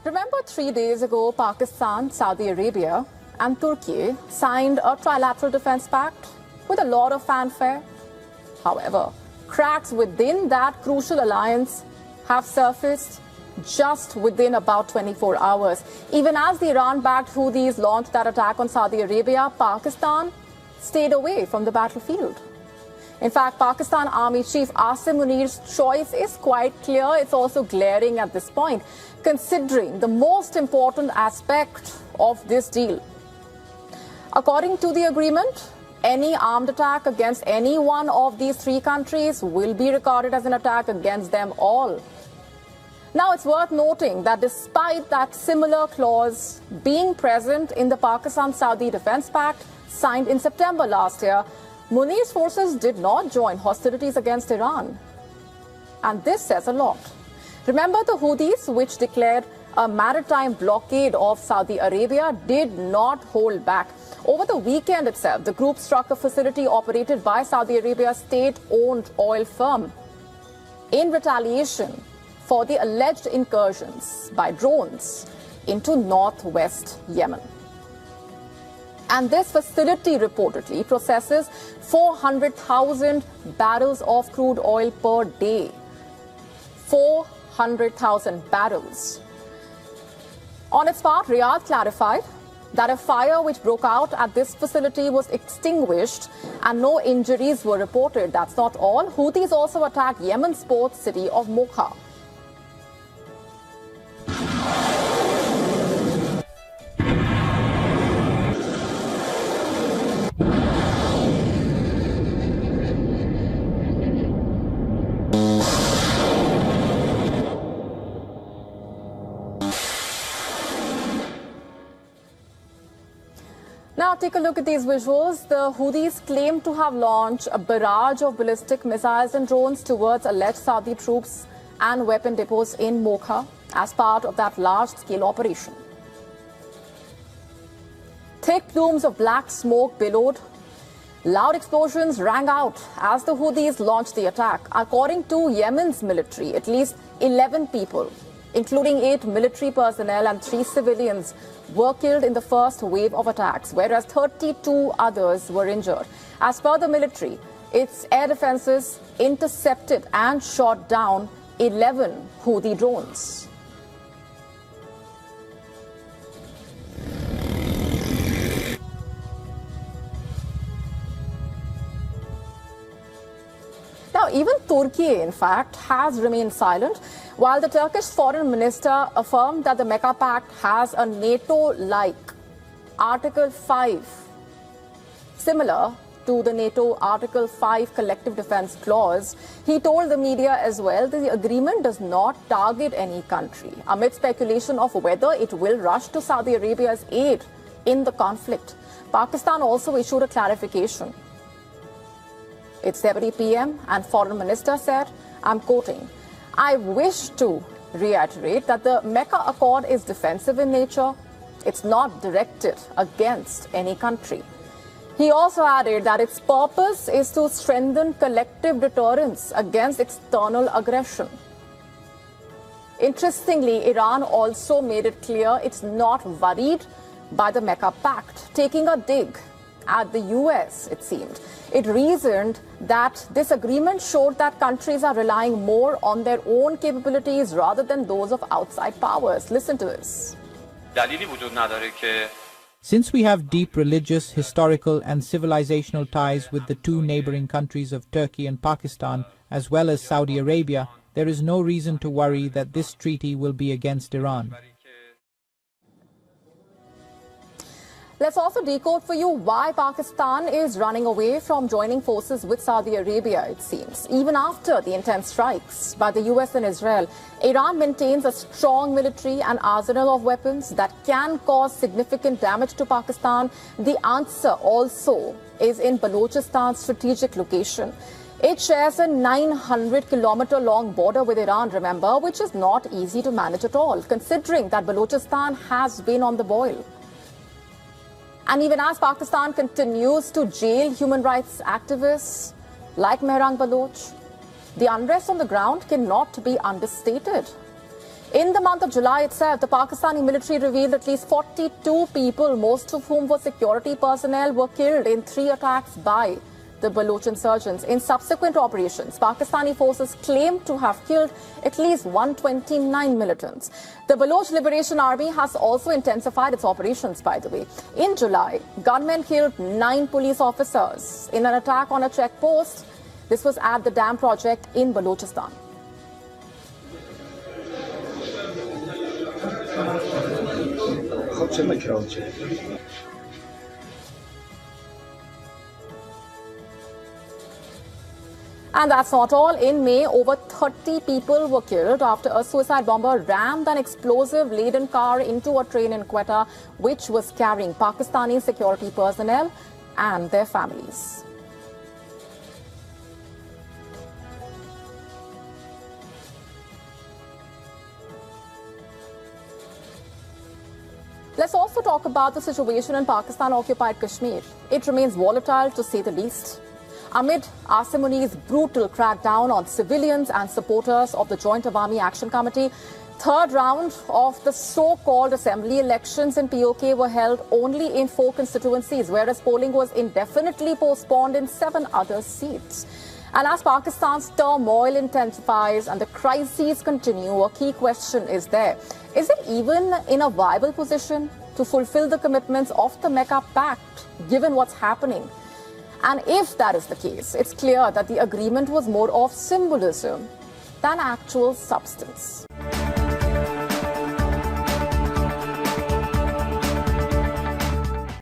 Remember 3 days ago, Pakistan, Saudi Arabia and Turkey signed a trilateral defense pact with a lot of fanfare. However, cracks within that crucial alliance have surfaced just within about 24 hours. Even as the Iran-backed Houthis launched that attack on Saudi Arabia, Pakistan stayed away from the battlefield. In fact, Pakistan Army Chief Asim Munir's choice is quite clear. It's also glaring at this point, considering the most important aspect of this deal. According to the agreement, any armed attack against any one of these three countries will be regarded as an attack against them all. Now, it's worth noting that despite that similar clause being present in the Pakistan-Saudi Defense Pact signed in September last year, Munir's forces did not join hostilities against Iran. And this says a lot. Remember, the Houthis, which declared a maritime blockade of Saudi Arabia, did not hold back. Over the weekend itself, the group struck a facility operated by Saudi Arabia's state-owned oil firm in retaliation for the alleged incursions by drones into northwest Yemen. And this facility reportedly processes 400,000 barrels of crude oil per day. 400,000 barrels. On its part, Riyadh clarified that a fire which broke out at this facility was extinguished and no injuries were reported. That's not all. Houthis also attacked Yemen's port city of Mecca. Now, take a look at these visuals. The Houthis claim to have launched a barrage of ballistic missiles and drones towards alleged Saudi troops and weapon depots in Mecca as part of that large-scale operation. Thick plumes of black smoke billowed. Loud explosions rang out as the Houthis launched the attack. According to Yemen's military, at least 11 people, including 8 military personnel and 3 civilians, were killed in the first wave of attacks, whereas 32 others were injured. As per the military, its air defenses intercepted and shot down 11 Houthi drones. Now, even Turkey, in fact, has remained silent, while the Turkish foreign minister affirmed that the Mecca pact has a NATO-like Article 5, similar to the NATO Article 5 collective defense clause. He told the media as well that the agreement does not target any country, amid speculation of whether it will rush to Saudi Arabia's aid in the conflict. Pakistan also issued a clarification. Its deputy PM and foreign minister said, I'm quoting, "I wish to reiterate that the Mecca Accord is defensive in nature. It's not directed against any country." He also added that its purpose is to strengthen collective deterrence against external aggression. Interestingly, Iran also made it clear it's not worried by the Mecca Pact, taking a dig at the US, it seemed. It reasoned that this agreement showed that countries are relying more on their own capabilities rather than those of outside powers. Listen to this. Since we have deep religious, historical and civilizational ties with the two neighboring countries of Turkey and Pakistan, as well as Saudi Arabia, there is no reason to worry that this treaty will be against Iran. Let's also decode for you why Pakistan is running away from joining forces with Saudi Arabia, it seems. Even after the intense strikes by the US and Israel, Iran maintains a strong military and arsenal of weapons that can cause significant damage to Pakistan. The answer also is in Balochistan's strategic location. It shares a 900-kilometer-long border with Iran, remember, which is not easy to manage at all, considering that Balochistan has been on the boil. And even as Pakistan continues to jail human rights activists like Mehrang Baloch, the unrest on the ground cannot be understated. In the month of July itself, the Pakistani military revealed at least 42 people, most of whom were security personnel, were killed in 3 attacks by the Baloch insurgents. In subsequent operations, Pakistani forces claimed to have killed at least 129 militants. The Baloch Liberation Army has also intensified its operations, by the way. In July, gunmen killed 9 police officers in an attack on a checkpost. This was at the dam project in Balochistan. And that's not all. In May, over 30 people were killed after a suicide bomber rammed an explosive-laden car into a train in Quetta, which was carrying Pakistani security personnel and their families. Let's also talk about the situation in Pakistan-occupied Kashmir. It remains volatile, to say the least. Amid Asim Muni's brutal crackdown on civilians and supporters of the Joint Awami Action Committee, third round of the so-called assembly elections in POK were held only in 4 constituencies, whereas polling was indefinitely postponed in 7 other seats. And as Pakistan's turmoil intensifies and the crises continue, a key question is there. Is it even in a viable position to fulfill the commitments of the Mecca pact, given what's happening? And if that is the case, it's clear that the agreement was more of symbolism than actual substance.